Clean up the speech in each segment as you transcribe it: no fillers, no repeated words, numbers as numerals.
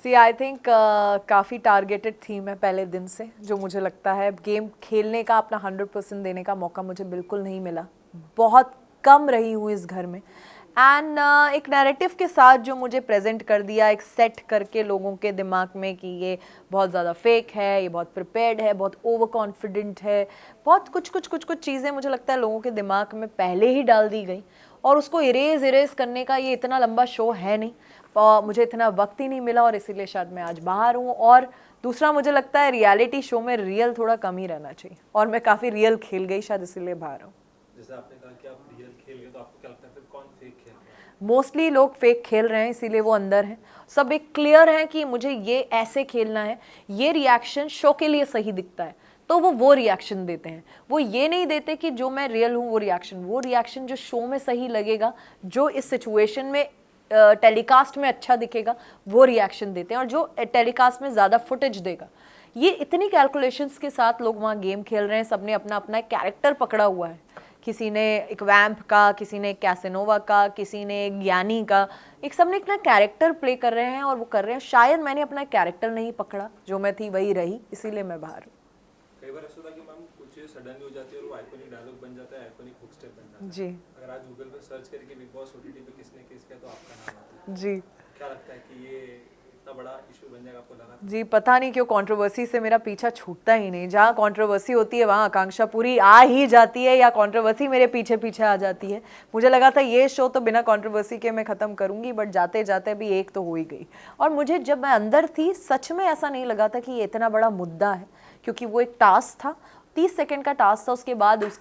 C I think काफ़ी targeted थी मैं पहले दिन से, जो मुझे लगता है गेम खेलने का अपना 100% देने का मौका मुझे बिल्कुल नहीं मिला। बहुत कम रही हूँ इस घर में। एंड एक नैरेटिव के साथ जो मुझे प्रेजेंट कर दिया, एक सेट करके लोगों के दिमाग में कि ये बहुत ज़्यादा फेक है, ये बहुत प्रिपेयर्ड है, बहुत ओवर कॉन्फिडेंट है, बहुत कुछ चीज़ें मुझे लगता है लोगों के दिमाग में पहले ही डाल दी गई। और उसको इरेज करने का ये इतना लंबा शो है नहीं, और मुझे इतना वक्त ही नहीं मिला, और इसीलिए शायद मैं आज बाहर हूँ। और दूसरा मुझे लगता है रियलिटी शो में रियल थोड़ा कम ही रहना चाहिए, और मैं काफ़ी रियल खेल गई शायद, इसीलिए बाहर हूँ। जैसे आपने कहा कि आप रियल खेल गए, तो आपको क्या लगता है फिर कौन फेक खेल रहा है? मोस्टली लोग फेक खेल रहे हैं, इसीलिए वो अंदर हैं। सब एक क्लियर है कि मुझे ये ऐसे खेलना है, ये रिएक्शन शो के लिए सही दिखता है, तो वो रिएक्शन देते हैं। वो ये नहीं देते कि जो मैं रियल हूँ वो रिएक्शन जो शो में सही लगेगा, जो इस सिचुएशन में टेलीकास्ट में अच्छा दिखेगा, वो रिएक्शन देते हैं, और जो टेलीकास्ट में ज़्यादा फुटेज देगा। ये इतनी कैलकुलेशंस के साथ लोग वहाँ गेम खेल रहे हैं। सबने अपना अपना एक कैरेक्टर पकड़ा हुआ है, किसी ने एक वैम्प का, किसी ने एक कैसेनोवा का, किसी ने एक ज्ञानी का, एक सबने अपना कैरेक्टर प्ले कर रहे हैं और वो कर रहे हैं। शायद मैंने अपना कैरेक्टर नहीं पकड़ा, जो मैं थी वही रही, इसीलिए मैं बाहर हूँ। कई बार ऐसा होता है कि मैम कुछ चीज़ सडनली हो जाती है और वो आइकॉनिक डायलॉग बन जाता है, आइकॉनिक हुक स्टेप बन जाता है। जी अगर आज गूगल पे सर्च करके बिग बॉस ओटीटी पे किसने किस किया, तो आपका नाम आता है। जी क्या लगता है कि ये इतना बड़ा इशू बन जाएगा, आपको लगा था? जी, पता नहीं क्यों कंट्रोवर्सी से मेरा पीछा छूटता ही नहीं। जहाँ कंट्रोवर्सी होती है वहाँ आकांक्षा पूरी आ ही जाती है, या कंट्रोवर्सी मेरे पीछे पीछे आ जाती है। मुझे लगा था ये शो तो बिना कंट्रोवर्सी के मैं ख़त्म करूँगी, बट जाते जाते भी एक तो हो ही गई। और मुझे जब मैं अंदर थी सच में ऐसा नहीं लगा था कि ये इतना बड़ा मुद्दा है, क्योंकि वो एक टास्क था, 30 सेकंड का टास्क था। उसके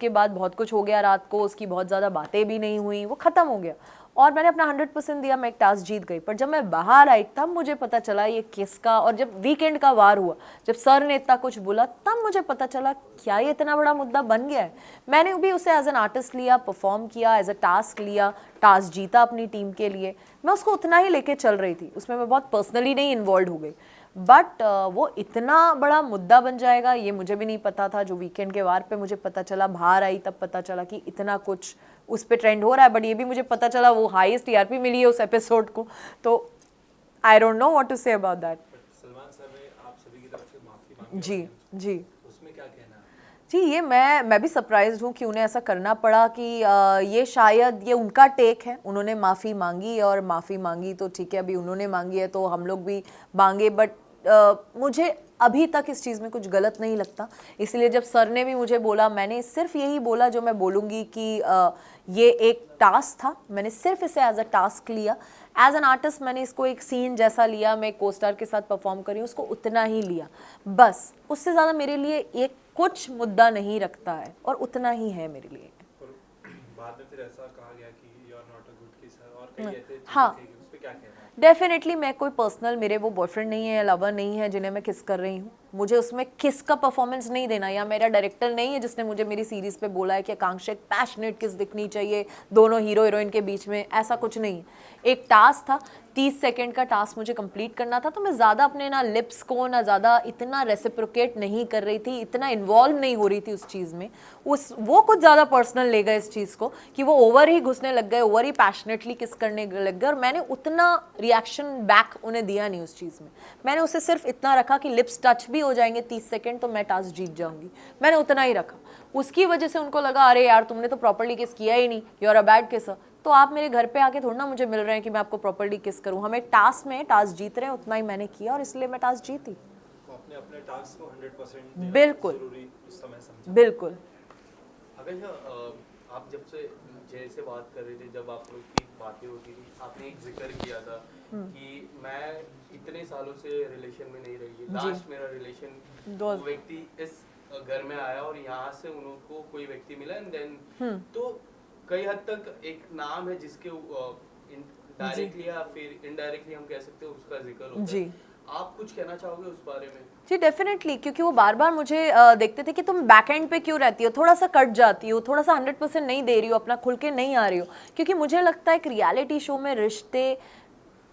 बाद बहुत कुछ हो गया रात को, उसकी बहुत ज़्यादा बातें भी नहीं हुई, वो ख़त्म हो गया और मैंने अपना 100% दिया, मैं एक टास्क जीत गई। पर जब मैं बाहर आई तब मुझे पता चला ये किसका, और जब वीकेंड का वार हुआ, जब सर ने इतना कुछ बोला, तब मुझे पता चला क्या ये इतना बड़ा मुद्दा बन गया है। मैंने भी उसे एज एन आर्टिस्ट लिया, परफॉर्म किया, एज अ टास्क लिया, टास्क जीता अपनी टीम के लिए। मैं उसको उतना ही लेके चल रही थी, उसमें मैं बहुत पर्सनली नहीं इन्वॉल्व हो गई। बट वो इतना बड़ा मुद्दा बन जाएगा ये मुझे भी नहीं पता था। जो वीकेंड के वार पे मुझे पता चला, बाहर आई तब पता चला कि इतना कुछ उस पे ट्रेंड हो रहा है। बट ये भी मुझे पता चला वो हाईएस्ट टीआरपी मिली है उस एपिसोड को, तो I don't know what to say about that. Salman sir ने आप सभी की तरफ से माफी मांगी जी जी उसमें क्या कहना है? जी, ये मैं भी सरप्राइज्ड हूँ कि उन्हें ऐसा करना पड़ा, कि ये शायद ये उनका टेक है। उन्होंने माफ़ी मांगी, और माफ़ी मांगी तो ठीक है, अभी उन्होंने मांगी है तो हम लोग भी मांगे। बट मुझे अभी तक इस चीज़ में कुछ गलत नहीं लगता। इसलिए जब सर ने भी मुझे बोला, मैंने सिर्फ यही बोला जो मैं बोलूँगी कि ये एक टास्क था, मैंने सिर्फ इसे एज अ टास्क लिया। एज एन आर्टिस्ट मैंने इसको एक सीन जैसा लिया, मैं को स्टार के साथ परफॉर्म करी, उसको उतना ही लिया बस। उससे ज़्यादा मेरे लिए एक कुछ मुद्दा नहीं रखता है, और उतना ही है मेरे लिए। और बाद में फिर ऐसा कहा गया कि you are not a good kisser, और कई ऐसे चीजें हाँ, कही गई, उस पे क्या कहना है? डेफिनेटली मैं कोई पर्सनल, मेरे वो बॉयफ्रेंड नहीं है या लवर नहीं है जिन्हें मैं किस कर रही हूँ। मुझे उसमें किस का परफॉर्मेंस नहीं देना, या मेरा डायरेक्टर नहीं है जिसने मुझे मेरी सीरीज पे बोला है कि आकांक्षा एक पैशनेट किस दिखनी चाहिए दोनों हीरो हीरोइन के बीच में। ऐसा कुछ नहीं है। एक टास्क था, 30 सेकंड का टास्क मुझे कंप्लीट करना था, तो मैं ज़्यादा अपने ना लिप्स को ना ज़्यादा इतना रेसिप्रोकेट नहीं कर रही थी, इतना इन्वॉल्व नहीं हो रही थी उस चीज़ में। वो कुछ ज़्यादा पर्सनल ले गए इस चीज़ को, कि वो ओवर ही घुसने लग गए, ओवर ही पैशनेटली किस करने लग गए, और मैंने उतना रिएक्शन बैक उन्हें दिया नहीं उस चीज़ में। मैंने उसे सिर्फ इतना रखा कि लिप्स टच भी हो जाएंगे 30 सेकंड तो मैं टास्क जीत जाऊंगी, मैंने उतना ही रखा। उसकी वजह से उनको लगा अरे यार तुमने तो प्रॉपर्ली किस किया ही नहीं, you are a bad kisser. तो आप मेरे घर पे आके थोड़ा ना मुझे मिल रहे हैं कि मैं आपको प्रॉपर्ली किस करूं। हम एक टास्क में टास्क जीत रहे हैं, उतना ही मैंने किया, और इसलिए मैं टास्क जीती। तो आपने अपने टास्क को 100% देना बिल्कुल जरूरी उस समय समझा। बिल्कुल। आकांक्षा, आप जब से जैसे बात कर रहे थे, जब आप लोग की बातें होती थी, आपने एक जिक्र किया था कि मैं इतने सालों से रिलेशन में नहीं रही। लास्ट मेरा रिलेशन वो व्यक्ति इस घर में आया और यहाँ से उनको कोई व्यक्ति मिला, एंड देन तो कई हद तक एक नाम है जिसके डायरेक्टली या फिर इनडायरेक्टली हम कह सकते हैं उसका जिक्र होता जी है। आप कुछ कहना चाहोगे उस बारे में? जी डेफिनेटली, क्योंकि वो बार बार मुझे देखते थे कि तुम बैक एंड पे क्यों रहती हो, थोड़ा सा कट जाती हो, थोड़ा सा 100% नहीं दे रही हो, अपना खुल के नहीं आ रही हो। क्योंकि मुझे लगता है एक रियलिटी शो में रिश्ते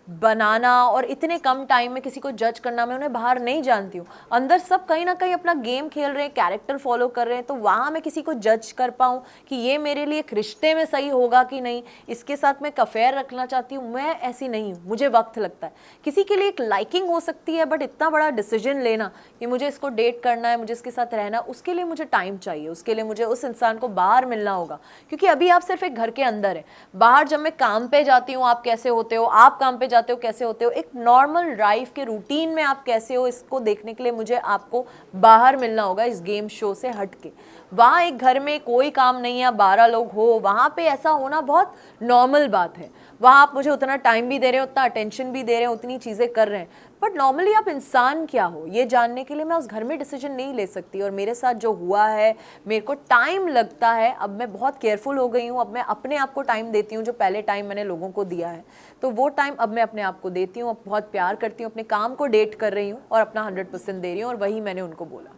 बनाना और इतने कम टाइम में किसी को जज करना, मैं उन्हें बाहर नहीं जानती हूँ। अंदर सब कहीं ना कहीं अपना गेम खेल रहे हैं, कैरेक्टर फॉलो कर रहे हैं, तो वहाँ मैं किसी को जज कर पाऊँ कि ये मेरे लिए एक रिश्ते में सही होगा कि नहीं, इसके साथ मैं अफेयर रखना चाहती हूँ, मैं ऐसी नहीं हूँ। मुझे वक्त लगता है। किसी के लिए एक लाइकिंग हो सकती है, बट इतना बड़ा डिसीजन लेना कि मुझे इसको डेट करना है, मुझे इसके साथ रहना, उसके लिए मुझे टाइम चाहिए, उसके लिए मुझे उस इंसान को बाहर मिलना होगा। क्योंकि अभी आप सिर्फ एक घर के अंदर है, बाहर जब मैं काम पे जाती हूँ आप कैसे होते हो, आप काम पे जाते हो कैसे होते हो, एक नॉर्मल लाइफ के रूटीन में आप कैसे हो, इसको देखने के लिए मुझे आपको बाहर मिलना होगा, इस गेम शो से हट के। वहाँ एक घर में कोई काम नहीं है, 12 लोग हो, वहाँ पे ऐसा होना बहुत नॉर्मल बात है। वहाँ आप मुझे उतना टाइम भी दे रहे हो, उतना अटेंशन भी दे रहे हैं, उतनी चीज़ें कर रहे हैं, बट नॉर्मली आप इंसान क्या हो ये जानने के लिए मैं उस घर में डिसीजन नहीं ले सकती। और मेरे साथ जो हुआ है, मेरे को टाइम लगता है, अब मैं बहुत केयरफुल हो गई हूँ, अब मैं अपने आप को टाइम देती हूँ, जो पहले टाइम मैंने लोगों को दिया है, तो वो टाइम अब मैं अपने आप को देती हूँ, अब बहुत प्यार करती हूँ, अपने काम को डेट कर रही हूँ और अपना 100% दे रही हूँ, और वही मैंने उनको बोला।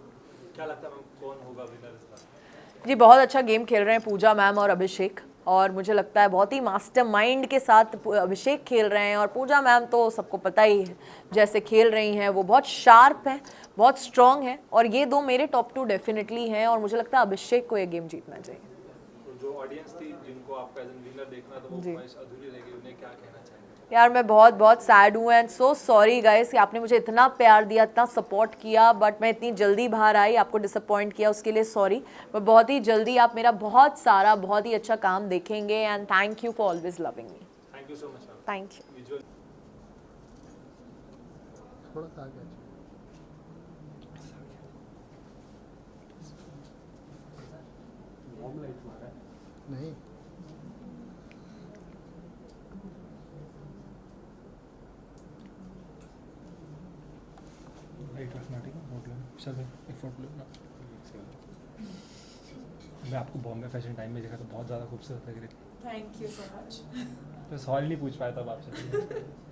क्या लगता है मैम कौन होगा विनर इस बार? जी बहुत अच्छा गेम खेल रहे हैं पूजा मैम और अभिषेक, और मुझे लगता है बहुत ही मास्टरमाइंड के साथ अभिषेक खेल रहे हैं, और पूजा मैम तो सबको पता ही है जैसे खेल रही हैं, वो बहुत शार्प हैं, बहुत स्ट्रॉन्ग हैं, और ये दो मेरे टॉप 2 डेफिनेटली हैं, और मुझे लगता है अभिषेक को ये गेम जीतना चाहिए। तो जो ऑडियंस थी जिनको आपका एज विनर देखना था वो ख्वाहिश अधूरी रह गई, उन्हें क्या कहना चाहेंगे? यार मैं बहुत बहुत सैड हूँ एंड सो सॉरी गाइस कि आपने मुझे इतना प्यार दिया, इतना सपोर्ट किया, बट मैं इतनी जल्दी बाहर आई, आपको डिसअपॉइंट किया, उसके लिए सॉरी। पर बहुत ही जल्दी आप मेरा बहुत सारा बहुत ही अच्छा काम देखेंगे, and thank you for always loving me. Thank you so much ma'am. Thank you. Visual थोड़ा सा आगे नहीं लाइट रखना, ठीक है? फोटो लेना सर, एक फ़ोटो लेना। मैं आपको बॉम्बे फैशन टाइम में देखा तो बहुत ज़्यादा खूबसूरत लग रही थी। Thank you so much. तो सवाल नहीं पूछ पाया तब आपसे।